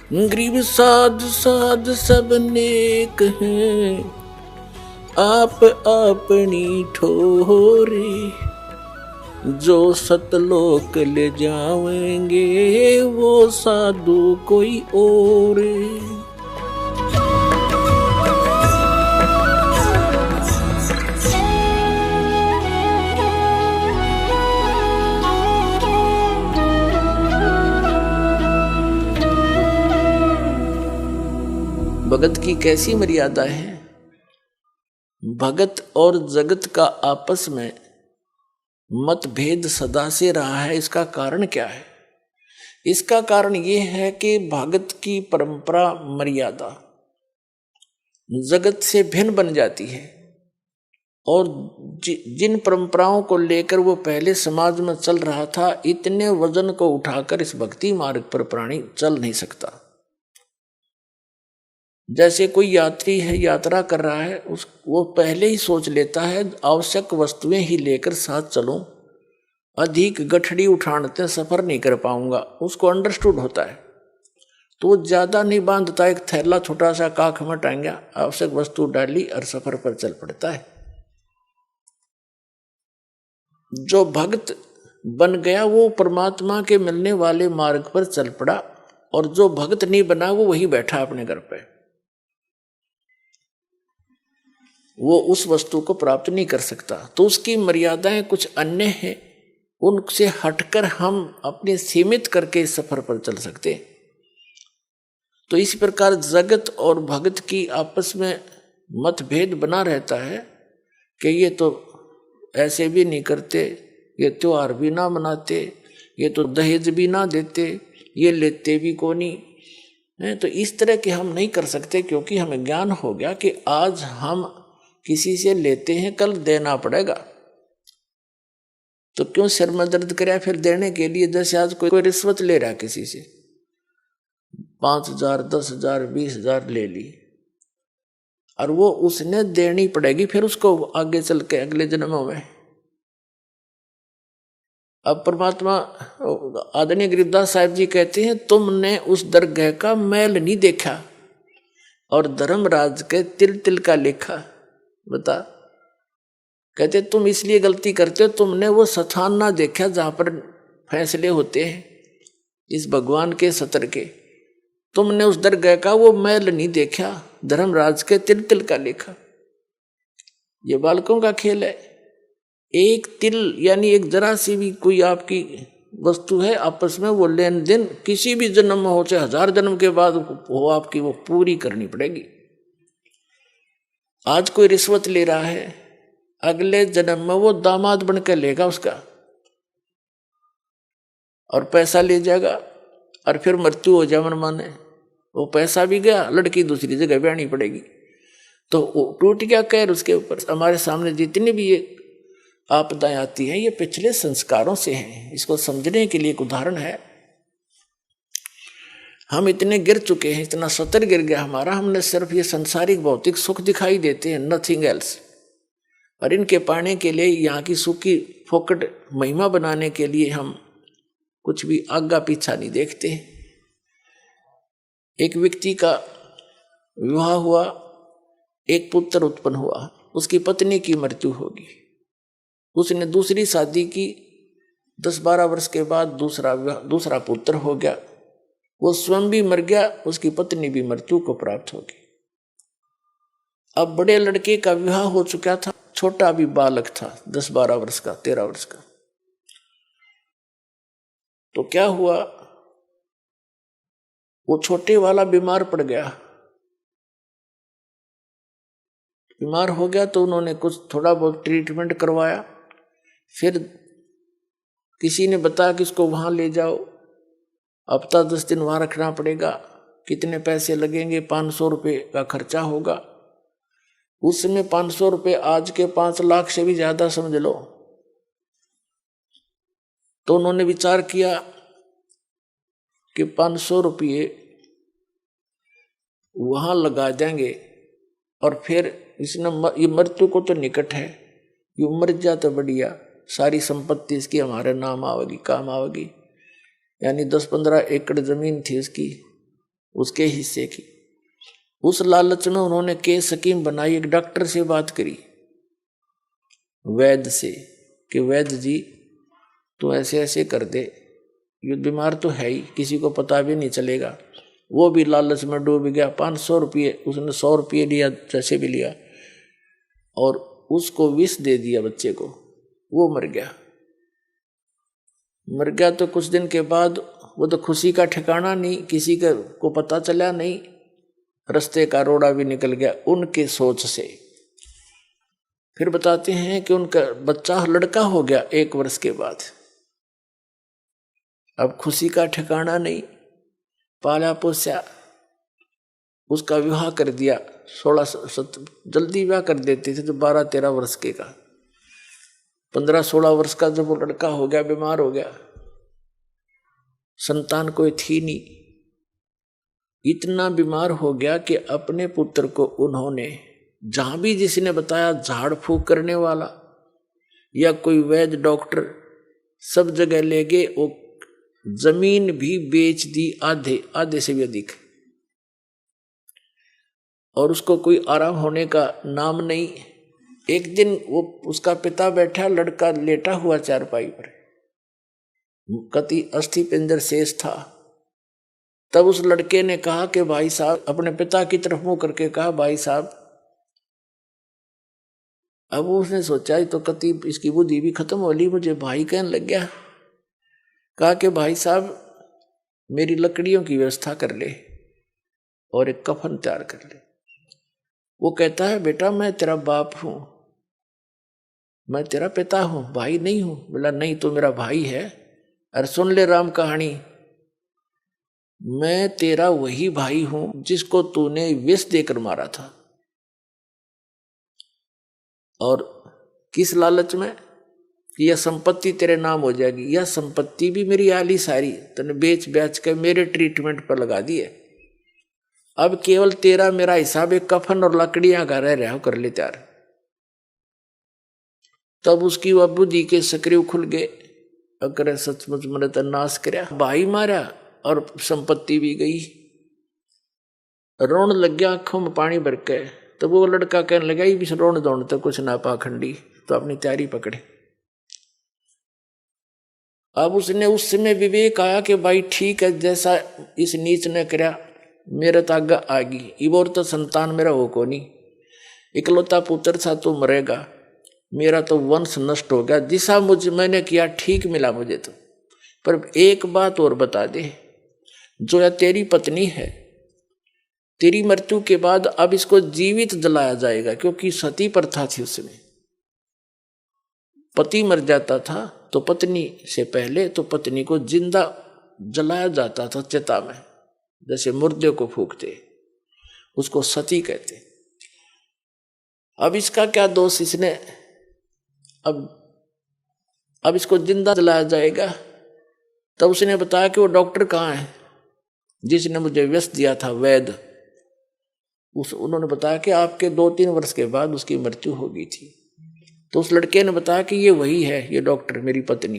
गरीब साध साध सब नेक हैं, आप अपनी ठोरे, जो सतलोक ले जाएंगे वो साधु कोई और। भगत की कैसी मर्यादा है। भगत और जगत का आपस में मतभेद सदा से रहा है। इसका कारण क्या है? इसका कारण यह है कि भगत की परंपरा मर्यादा जगत से भिन्न बन जाती है, और जिन परंपराओं को लेकर वो पहले समाज में चल रहा था, इतने वजन को उठाकर इस भक्ति मार्ग पर प्राणी चल नहीं सकता। जैसे कोई यात्री है, यात्रा कर रहा है, वो पहले ही सोच लेता है आवश्यक वस्तुएं ही लेकर साथ चलूं, अधिक गठड़ी उठाने सफर नहीं कर पाऊंगा, उसको अंडरस्टूड होता है। तो वो ज्यादा नहीं बांधता, एक थैला छोटा सा काख में टांगा, आवश्यक वस्तु डाली और सफर पर चल पड़ता है। जो भक्त बन गया वो परमात्मा के मिलने वाले मार्ग पर चल पड़ा, और जो भक्त नहीं बना वो वही बैठा अपने घर पे, वो उस वस्तु को प्राप्त नहीं कर सकता। तो उसकी मर्यादाएं कुछ अन्य हैं, उनसे हटकर हम अपने सीमित करके इस सफर पर चल सकते। तो इसी प्रकार जगत और भगत की आपस में मतभेद बना रहता है कि ये तो ऐसे भी नहीं करते, ये त्योहार भी ना मनाते, ये तो दहेज भी ना देते, ये लेते भी को नहीं। तो इस तरह के हम नहीं कर सकते, क्योंकि हमें ज्ञान हो गया कि आज हम किसी से लेते हैं, कल देना पड़ेगा। तो क्यों सिर में दर्द करे फिर देने के लिए? जैसे आज कोई रिश्वत ले रहा है किसी से, 5,000 10,000 20,000 ले ली, और वो उसने देनी पड़ेगी फिर उसको आगे चल के अगले जन्मों में। अब परमात्मा आदरणीय गरीबदास साहिब जी कहते हैं, तुमने उस दरगाह का मैल नहीं देखा और धर्मराज के तिल तिल का लेखा। बता, कहते तुम इसलिए गलती करते हो, तुमने वो स्थान ना देखा जहां पर फैसले होते हैं इस भगवान के सत्र के। तुमने उस दरगाह का वो मैल नहीं देखा, धर्मराज के तिल तिल का लेखा। ये बालकों का खेल है। एक तिल यानी एक जरा सी भी कोई आपकी वस्तु है, आपस में वो लेन देन किसी भी जन्म में हो, चाहे 1000 जन्म के बाद हो, आपकी वो पूरी करनी पड़ेगी। आज कोई रिश्वत ले रहा है, अगले जन्म में वो दामाद बनकर लेगा उसका, और पैसा ले जाएगा, और फिर मृत्यु हो जाए मन माने, वो पैसा भी गया, लड़की दूसरी जगह ब्याहनी पड़ेगी। तो टूट गया कहर उसके ऊपर। हमारे सामने जितनी भी ये आपदाएं आती हैं, ये पिछले संस्कारों से हैं। इसको समझने के लिए एक उदाहरण है। हम इतने गिर चुके हैं, इतना सतर गिर गया हमारा, हमने सिर्फ ये संसारिक भौतिक सुख दिखाई देते हैं, नथिंग एल्स। और इनके पाने के लिए, यहाँ की सुख की फोकट महिमा बनाने के लिए हम कुछ भी आगा पीछा नहीं देखते। एक व्यक्ति का विवाह हुआ, एक पुत्र उत्पन्न हुआ, उसकी पत्नी की मृत्यु होगी, उसने दूसरी शादी की, 10-12 वर्ष के बाद दूसरा पुत्र हो गया, वो स्वयं भी मर गया, उसकी पत्नी भी मृत्यु को प्राप्त होगी। अब बड़े लड़के का विवाह हो चुका था, छोटा भी बालक था, 10-12 वर्ष का, 13 वर्ष का। तो क्या हुआ, वो छोटे वाला बीमार पड़ गया। बीमार हो गया तो उन्होंने कुछ थोड़ा बहुत ट्रीटमेंट करवाया, फिर किसी ने बताया कि इसको वहां ले जाओ, हफ्ता 10 दिन वहां रखना पड़ेगा, कितने पैसे लगेंगे, 500 रुपये का खर्चा होगा। उस समय 500 रुपये आज के 5 लाख से भी ज्यादा समझ लो। तो उन्होंने विचार किया कि 500 रुपये वहां लगा देंगे, और फिर इसने ये मृत्यु को तो निकट है, ये मर जा तो बढ़िया, सारी संपत्ति इसकी हमारे नाम आवेगी, काम आवेगी। यानी 10-15 एकड़ जमीन थी इसकी, उसके हिस्से की। उस लालच में उन्होंने केस स्कीम बनाई, एक डॉक्टर से बात करी, वैद्य से, कि वैद्य जी तू ऐसे ऐसे कर दे, ये बीमार तो है ही, किसी को पता भी नहीं चलेगा। वो भी लालच में डूब गया। 500 रुपये उसने, 100 रुपये लिया, जैसे भी लिया, और उसको विष दे दिया बच्चे को। वो मर गया। मर गया तो कुछ दिन के बाद वो तो खुशी का ठिकाना नहीं, किसी को पता चला नहीं, रास्ते का रोड़ा भी निकल गया उनके सोच से। फिर बताते हैं कि उनका बच्चा लड़का हो गया 1 वर्ष के बाद। अब खुशी का ठिकाना नहीं, पाला पोसा, उसका विवाह कर दिया। 16 जल्दी विवाह कर देते थे तो 12-13 वर्ष के का, 15-16 वर्ष का जब वो लड़का हो गया, बीमार हो गया, संतान कोई थी नहीं, इतना बीमार हो गया कि अपने पुत्र को उन्होंने जहां भी जिसने बताया, झाड़ फूक करने वाला या कोई वैद्य डॉक्टर, सब जगह ले गए। वो जमीन भी बेच दी, आधे से भी अधिक, और उसको कोई आराम होने का नाम नहीं। एक दिन वो उसका पिता बैठा, लड़का लेटा हुआ चारपाई पर, कति अस्थि पिंजर शेष था। तब उस लड़के ने कहा कि भाई साहब, अपने पिता की तरफ मुंह करके कहा, भाई साहब। अब उसने सोचा तो कति इसकी बुद्धि भी खत्म हो ली, मुझे भाई कहने लग गया। कहा कि भाई साहब मेरी लकड़ियों की व्यवस्था कर ले और एक कफन तैयार कर ले। वो कहता है बेटा मैं तेरा बाप हूं, मैं तेरा पिता हूं, भाई नहीं हूं। बोला नहीं तो मेरा भाई है। अरे सुन ले राम कहानी, मैं तेरा वही भाई हूं जिसको तूने विष देकर मारा था। और किस लालच में कि यह संपत्ति तेरे नाम हो जाएगी। यह संपत्ति भी मेरी आली सारी तूने बेच बेच के मेरे ट्रीटमेंट पर लगा दी है। अब केवल तेरा मेरा हिसाब एक कफन और लकड़ियां का रह रहा कर ले तैयार। तब उसकी वह बुद्धि के सक्रिय खुल गए। अगर सचमुच मैंने तो नाश करया, भाई मारा और संपत्ति भी गई। रोन लग गया आंखों में पानी भर के। तो वो लड़का कहने लगा भी रोन दौड़ तो कुछ ना पाखंडी, तो अपनी तैयारी पकड़े। अब उसने उस समय विवेक आया कि भाई ठीक है, जैसा इस नीच ने करया मेरे तो आगे आगी, इबोर तो संतान मेरा हो को नहीं, इकलौता पुत्र था तो मरेगा, मेरा तो वंश नष्ट हो गया। जिसा मैंने किया ठीक मिला मुझे तो। पर एक बात और बता दे, जो या तेरी पत्नी है, तेरी मृत्यु के बाद अब इसको जीवित जलाया जाएगा, क्योंकि सती प्रथा थी उसमें। पति मर जाता था तो पत्नी से पहले तो पत्नी को जिंदा जलाया जाता था चिता में, जैसे मुर्दे को फूकते, उसको सती कहते। अब इसका क्या दोष, इसने अब इसको जिंदा जलाया जाएगा। तब उसने बताया कि वो डॉक्टर कहाँ है जिसने मुझे व्यस्त दिया था, वैद्य। उन्होंने बताया कि आपके 2-3 वर्ष के बाद उसकी मृत्यु हो गई थी। तो उस लड़के ने बताया कि ये वही है, ये डॉक्टर मेरी पत्नी,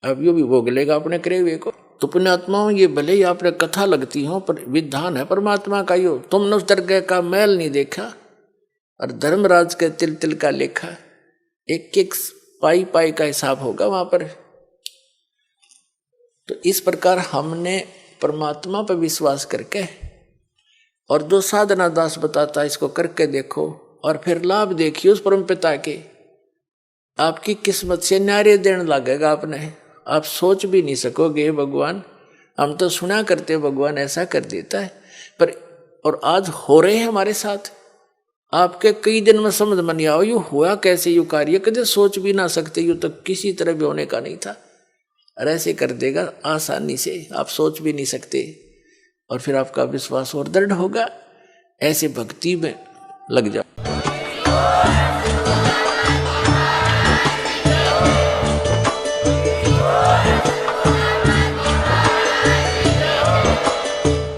अब ये भी भोग लेगा अपने करे हुए को। तो पुण्यात्माओं, ये भले ही आपने कथा लगती हो, पर विधान है परमात्मा का। यो तुमने उस दरगाह का मैल नहीं देखा और धर्मराज के तिल तिल का लेखा, एक एक पाई पाई का हिसाब होगा वहां पर। तो इस प्रकार हमने परमात्मा पर विश्वास करके, और जो साधना दास बताता है इसको करके देखो, और फिर लाभ देखिए उस परम पिता के। आपकी किस्मत से न्यारे देने लगेगा आपने, आप सोच भी नहीं सकोगे भगवान, हम तो सुना करते भगवान ऐसा कर देता है, पर और आज हो रहे हैं हमारे साथ। आपके कई दिन में समझ में नहीं आओ यू हुआ कैसे, यू कार्य कदे सोच भी ना सकते, यू तो किसी तरह भी होने का नहीं था, और ऐसे कर देगा आसानी से, आप सोच भी नहीं सकते। और फिर आपका विश्वास और दृढ़ होगा। ऐसे भक्ति में लग जाओ।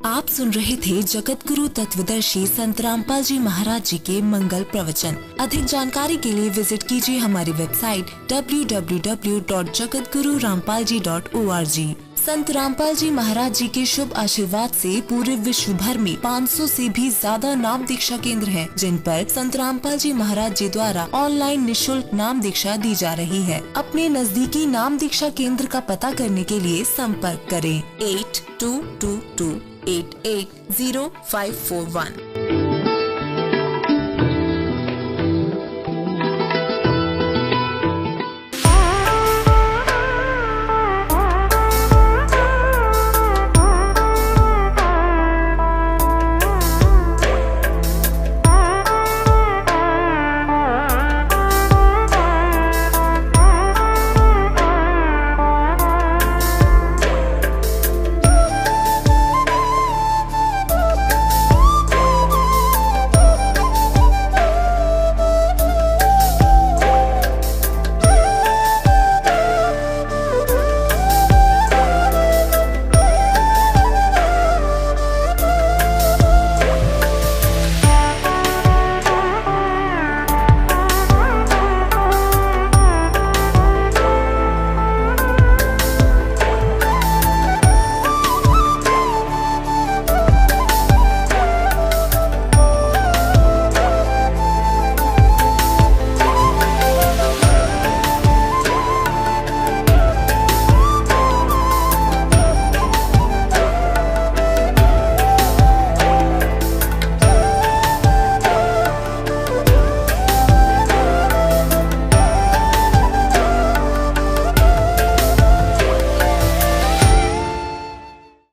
आप सुन रहे थे जगत गुरु तत्वदर्शी संत रामपाल जी महाराज जी के मंगल प्रवचन। अधिक जानकारी के लिए विजिट कीजिए हमारी वेबसाइट www.jagatgururampalji.org। संत रामपाल जी महाराज जी के शुभ आशीर्वाद से पूरे विश्व भर में 500 से भी ज्यादा नाम दीक्षा केंद्र हैं, जिन पर संत रामपाल जी महाराज जी द्वारा ऑनलाइन निशुल्क नाम दीक्षा दी जा रही है। अपने नजदीकी नाम दीक्षा केंद्र का पता करने के लिए संपर्क करें 8222880541।